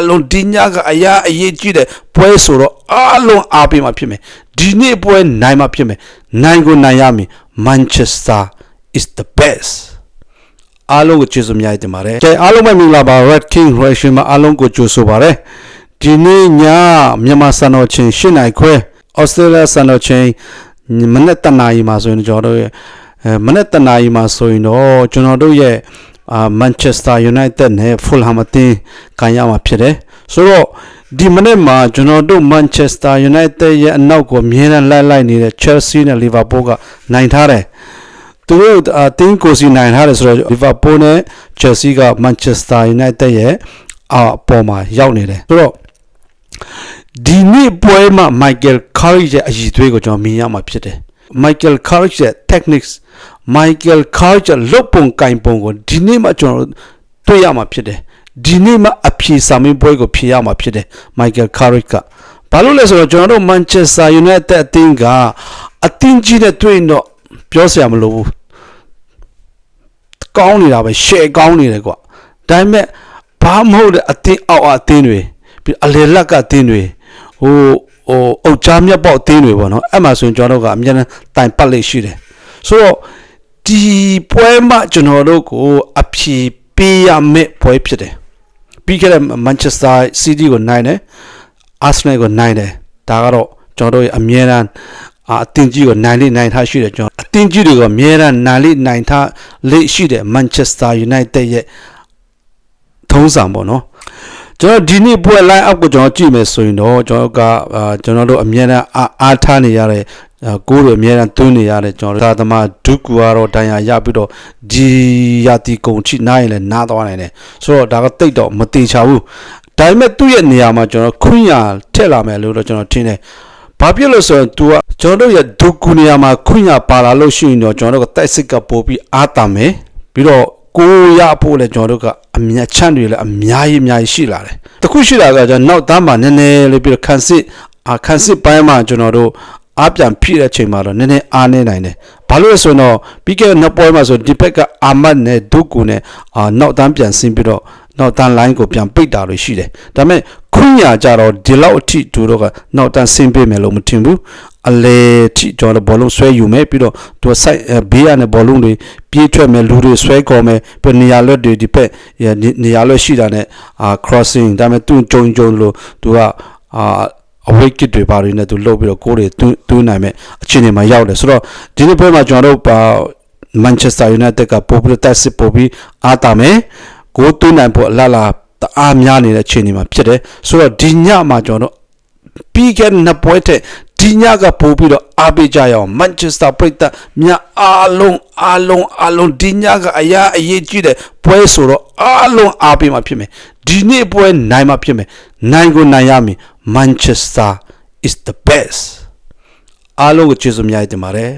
လုံးဒီညကအရာအရေးကြီးတယ်ပွဲဆိုတော့အားလုံးအားပေးမှဖြစ်မယ်ဒီနေ့ပွဲနိုင်မှဖြစ်မယ်နိုင်ကိုနိုင်ရမည် Manchester is the best အားလုံးကိုကျေးဇူးများတင်ပါတယ်ကြိုင်အားလုံးပဲမင်္ဂလာပါ Red King Reaction မှာအားလုံးကိုကြိုဆိုပါတယ်ဒီနေ့ညမြန်မာစံတော်ချိန်8နာရီခွဲ Australia စံတော်ချိန်မနေ့တနာရီမှာဆိုရင်ကျွန်တော်တို့မနေ့တနာရီမှာဆိုရင်တော့ကျွန်တော်တို့ရဲ့Manchester United နဲ့ Fulham အသင်းကန်ရမှာဖြစ်တယ်ဆိုတော့ဒီမနေ့မှာကျွန်တော်တို့ Manchester United ရဲ့အနောက်ကိုအမြဲတမ်းလိုက်နေတဲ့ Chelsea နဲ့ Liverpool ကနိုင်ထားတယ်သူတို့အသင်းကိုစီနိုင်ထားတယ်ဆိုတော့ Liverpool နဲ့ Chelsea က Manchester United ရဲ့အပေါ်မှာရောက်နေတယ်ဆိုတော့ဒီနေ့ပွဲမှာ Michael Carrick ရဲ့အရည်အသွေးကိုကျွန်တော်မြင်ရမှာဖြစ်တယ် Michael Carrick ရဲ့ techniques Michael Carrick ရဲ့လုတ်ပုံကင်ပုံကိုဒီနေ့မှာကျွန်တော်တွေ့ရမှာဖြစ်တယ်ဒီနေ့မှာအဖြေစာမင်းပွဲကိုဖြေရမှာဖြစ်တယ် Michael Carrick ကဘာလို့လဲဆိုတော့ကျွန်တော်တို့ Manchester United အသင်းကအသင်းကြီးနဲ့တွေ့တော့ပြောစရာမလိုဘူးကောင်းနေတာပဲ share ကောင်းနေတယ်ကွာဒါပေမဲ့ဘာမဟုတ်တဲ့အသင်းအောက်အသင်းတွေပြီးအလေလက်ကအသင်းတွေဟိုအုတ်ချားမြတ်ပေါက်အသင်းတွေပေါ့နော်အဲ့မှာဆိုရင်ကျွန်တော်တို့ကအများနဲ့တိုင်ပတ်လိမ့်ရှိတယ်ဆိုတော့ဒီပွဲမှာကျွန်တော်တို့ကိုအဖြေပေးရမယ့်ပွဲဖြစ်တယ်ပြီးခဲ့တဲ့ Manchester City ကိုနိုင်တယ် Arsenal ကိုနိုင်တယ်ဒါကတော့ကျွန်တော်တို့ရဲ့အမြဲတမ်းအသင်းကြီးကိုနိုင်ထားရှိတယ်ကျွန်တော်အသင်းကြီးတွေကိုအမြဲတမ်းနိုင်ထားလေ့ရှိတယ် Manchester United ရဲ့ထုံးစံပေါ့နော်ကျွန်တော်ဒီနေ့ပွဲ line up ကိုကျွန်တော်ကြည့်မယ်ဆိုရင်တော့ကျွန်တော်တို့အမြဲတမ်းအားထားနေရတဲ့ကိုယ်တွေအမြဲတမ်းသွင်းနေရတဲ့ကျွန်တော်တို့သာသမာဒုက္ခကတော့တန်ရာရပြီးတော့ဒီရာတီကုန်ချိနားရင်လည်းနားသွားနိုင်တယ်ဆိုတော့ဒါကတိတ်တော့မတေချာဘူးဒါပေမဲ့သူ့ရဲ့နေရာမှာကျွန်တော်ခွင့်ရထက်လာမယ်လို့တော့ကျွန်တော်ထင်တယ်ဘာဖြစ်လို့ဆိုရင် तू ကကျွန်တော်တို့ရဲ့ဒုက္ခနေရာမှာခွင့်ရပါလာလို့ရှိရင်တော့ကျွန်တော်တို့ကတိုက်စစ်ကပို့ပြီးအားတာမယ်ပြီးတော့ကိုရဖို့လည်းကျွန်တော်တို့ကအမြတ်ချမ်းတွေလည်းအများကြီးရှိလာတယ်တခုရှိတာကကျွန်တော်နောက်သားမှာနည်းနည်းလေးပြီးတော့ခန်းစစ်ပိုင်းမှာကျွန်တော်တို့အားပြန်ဖြည့်တဲ့အချိန်မှာတော့နည်းနည်းအားနေနိုင်တယ်ဘာလို့လဲဆိုတော့ပြီးခဲ့တဲ့နောက်ပွဲမှာဆိုဒီဘက်ကအာမတ်နဲ့ဒုကူနဲ့နောက်တန်းပြန်ဆင်းပြီးတော့နောက်တန်း line ကိုပြန်ပိတ်တာလို့ရှိတယ်ဒါပေမဲ့ခွင့်ရကြတော့ဒီလောက်အထိသူတို့ကနောက်တန်းဆင်းပေးမယ်လို့မထင်ဘူးအလေထိကျွန်တော်ဘောလုံးဆွဲယူမယ်ပြီးတော့သူဆိုင်ဘေးရနဲ့ဘောလုံးတွေပြေးထွက်မယ်လူတွေဆွဲခေါ်မယ်ပြီးနေရာလွတ်တွေဒီဘက်နေရာလွတ်ရှိတာနဲ့crossing ဒါပေမဲ့သူကြုံလို့သူကအဝိကစ်တွေပါတွေနဲ့သူလှုပ်ပြီးတော့ကိုယ်တွေတွင်းနိုင်မဲ့အခြေအနေမှာရောက်တယ်ဆိုတော့ဒီနေ့ပွဲမှာကျွန်တော်တို့Manchester United ကပိုပြီးတက်စစ်ပိုပြီးအားတာမယ်ကိုတွင်းနိုင်ဖို့အလားတအားများနေတဲ့အခြေအနေမှာဖြစ်တယ်ဆိုတော့ဒီညမှာကျွန်တော်တို့ပြီးခဲ့တဲ့နှစ်ပွဲတဲ့ဒီညကပို့ပြီးတော့အားပေးကြရအောင် Manchester ပရိသတ်မြအားလုံးဒီညကအရာအရေးကြီးတယ်ပွဲဆိုတော့အားလုံးအားပေးမှဖြစ်မယ်ဒီနေ့ပွဲနိုင်မှဖြစ်မယ်နိုင်ကိုနိုင်ရမည်Manchester is the best အားလုံးကိုကျေးဇူးများတင်ပါတယ်